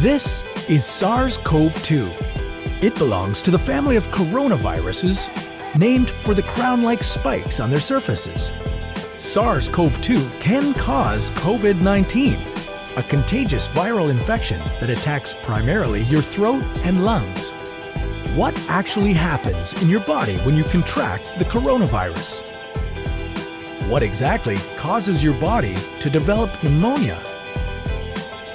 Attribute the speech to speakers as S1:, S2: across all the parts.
S1: This is SARS-CoV-2. It belongs to the family of coronaviruses named for the crown-like spikes on their surfaces. SARS-CoV-2 can cause COVID-19, a contagious viral infection that attacks primarily your throat and lungs. What actually happens in your body when you contract the coronavirus? What exactly causes your body to develop pneumonia?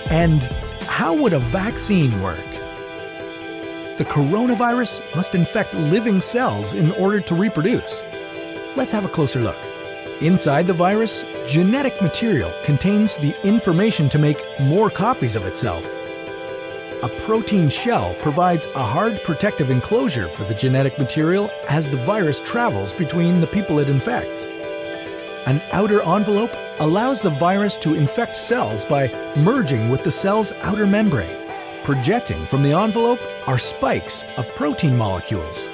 S1: And how would a vaccine work? The coronavirus must infect living cells in order to reproduce. Let's have a closer look. Inside the virus, genetic material contains the information to make more copies of itself. A protein shell provides a hard protective enclosure for the genetic material as the virus travels between the people it infects. An outer envelope allows the virus to infect cells by merging with the cell's outer membrane. Projecting from the envelope are spikes of protein molecules.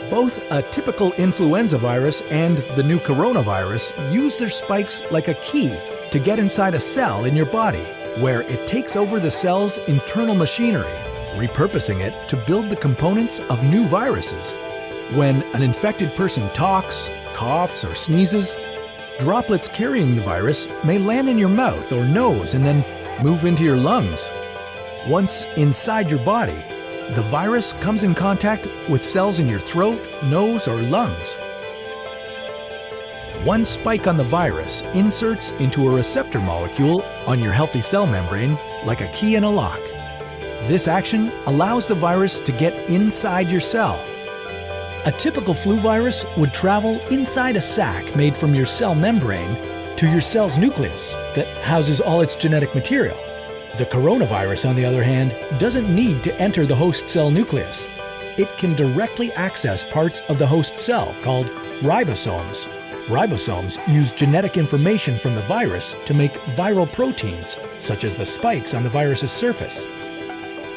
S1: Both a typical influenza virus and the new coronavirus use their spikes like a key to get inside a cell in your body, where it takes over the cell's internal machinery, repurposing it to build the components of new viruses. When an infected person talks, coughs, or sneezes, droplets carrying the virus may land in your mouth or nose and then move into your lungs. Once inside your body, the virus comes in contact with cells in your throat, nose, or lungs. One spike on the virus inserts into a receptor molecule on your healthy cell membrane like a key in a lock. This action allows the virus to get inside your cell. A typical flu virus would travel inside a sac made from your cell membrane to your cell's nucleus that houses all its genetic material. The coronavirus, on the other hand, doesn't need to enter the host cell nucleus. It can directly access parts of the host cell called ribosomes. Ribosomes use genetic information from the virus to make viral proteins, such as the spikes on the virus's surface.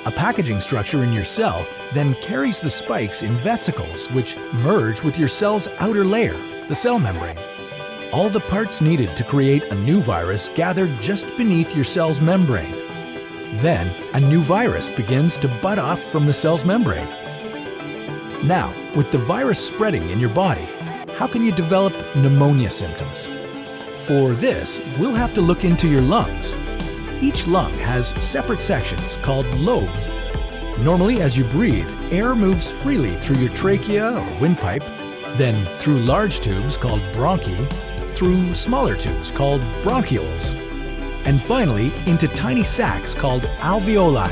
S1: A packaging structure in your cell then carries the spikes in vesicles which merge with your cell's outer layer, the cell membrane. All the parts needed to create a new virus gather just beneath your cell's membrane. Then, a new virus begins to bud off from the cell's membrane. Now, with the virus spreading in your body, how can you develop pneumonia symptoms? For this, we'll have to look into your lungs. Each lung has separate sections called lobes. Normally, as you breathe, air moves freely through your trachea or windpipe, then through large tubes called bronchi, through smaller tubes called bronchioles, and finally into tiny sacs called alveoli.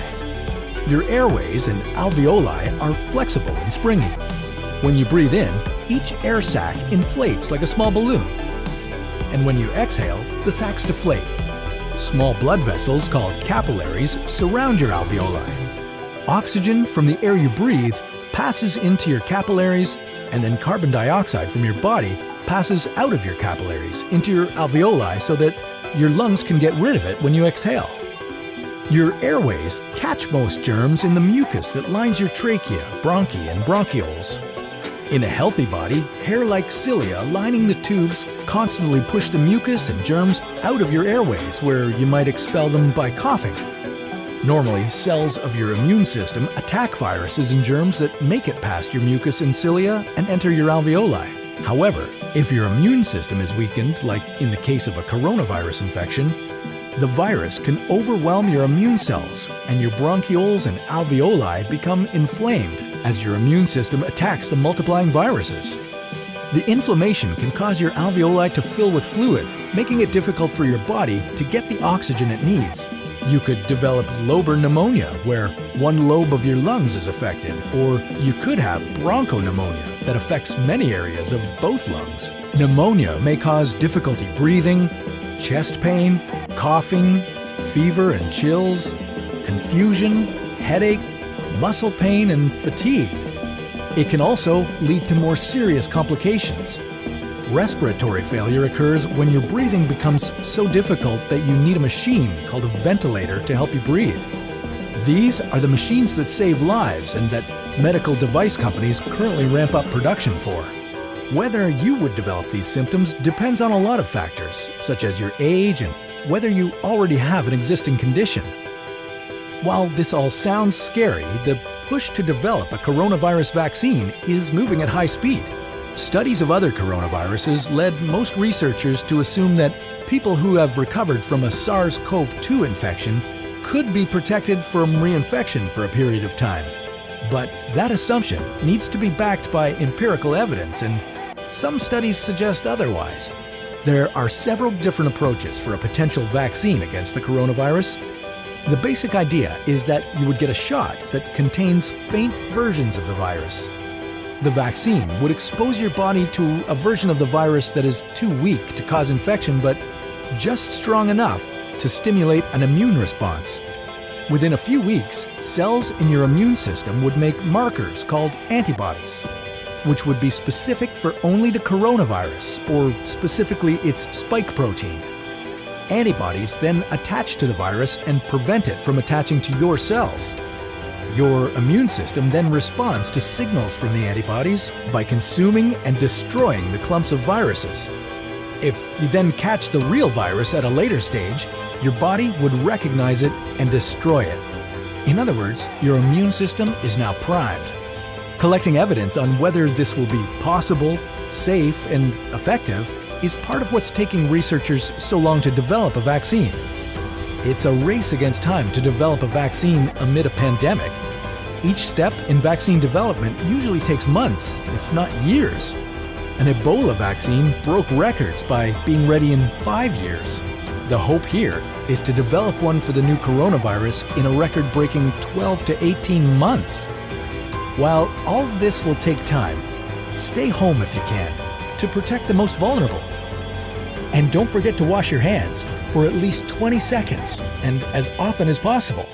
S1: Your airways and alveoli are flexible and springy. When you breathe in, each air sac inflates like a small balloon. And when you exhale, the sacs deflate. Small blood vessels called capillaries surround your alveoli. Oxygen from the air you breathe passes into your capillaries, and then carbon dioxide from your body passes out of your capillaries into your alveoli so that your lungs can get rid of it when you exhale. Your airways catch most germs in the mucus that lines your trachea, bronchi, and bronchioles. In a healthy body, hair-like cilia lining the tubes constantly push the mucus and germs out of your airways, where you might expel them by coughing. Normally, cells of your immune system attack viruses and germs that make it past your mucus and cilia and enter your alveoli. However, if your immune system is weakened, like in the case of a coronavirus infection, the virus can overwhelm your immune cells, and your bronchioles and alveoli become inflamed as your immune system attacks the multiplying viruses. The inflammation can cause your alveoli to fill with fluid, making it difficult for your body to get the oxygen it needs. You could develop lobar pneumonia, where one lobe of your lungs is affected, or you could have bronchopneumonia that affects many areas of both lungs. Pneumonia may cause difficulty breathing, chest pain, coughing, fever and chills, confusion, headache, muscle pain, and fatigue. It can also lead to more serious complications. Respiratory failure occurs when your breathing becomes so difficult that you need a machine called a ventilator to help you breathe. These are the machines that save lives and that medical device companies currently ramp up production for. Whether you would develop these symptoms depends on a lot of factors, such as your age and whether you already have an existing condition. While this all sounds scary, the push to develop a coronavirus vaccine is moving at high speed. Studies of other coronaviruses led most researchers to assume that people who have recovered from a SARS-CoV-2 infection could be protected from reinfection for a period of time. But that assumption needs to be backed by empirical evidence, and some studies suggest otherwise. There are several different approaches for a potential vaccine against the coronavirus. The basic idea is that you would get a shot that contains faint versions of the virus. The vaccine would expose your body to a version of the virus that is too weak to cause infection, but just strong enough to stimulate an immune response. Within a few weeks, cells in your immune system would make markers called antibodies, which would be specific for only the coronavirus, or specifically its spike protein. Antibodies then attach to the virus and prevent it from attaching to your cells. Your immune system then responds to signals from the antibodies by consuming and destroying the clumps of viruses. If you then catch the real virus at a later stage, your body would recognize it and destroy it. In other words, your immune system is now primed. Collecting evidence on whether this will be possible, safe, and effective is part of what's taking researchers so long to develop a vaccine. It's a race against time to develop a vaccine amid a pandemic. Each step in vaccine development usually takes months, if not years. An Ebola vaccine broke records by being ready in 5 years. The hope here is to develop one for the new coronavirus in a record-breaking 12 to 18 months. While all of this will take time, stay home if you can, to protect the most vulnerable. And don't forget to wash your hands for at least 20 seconds and as often as possible.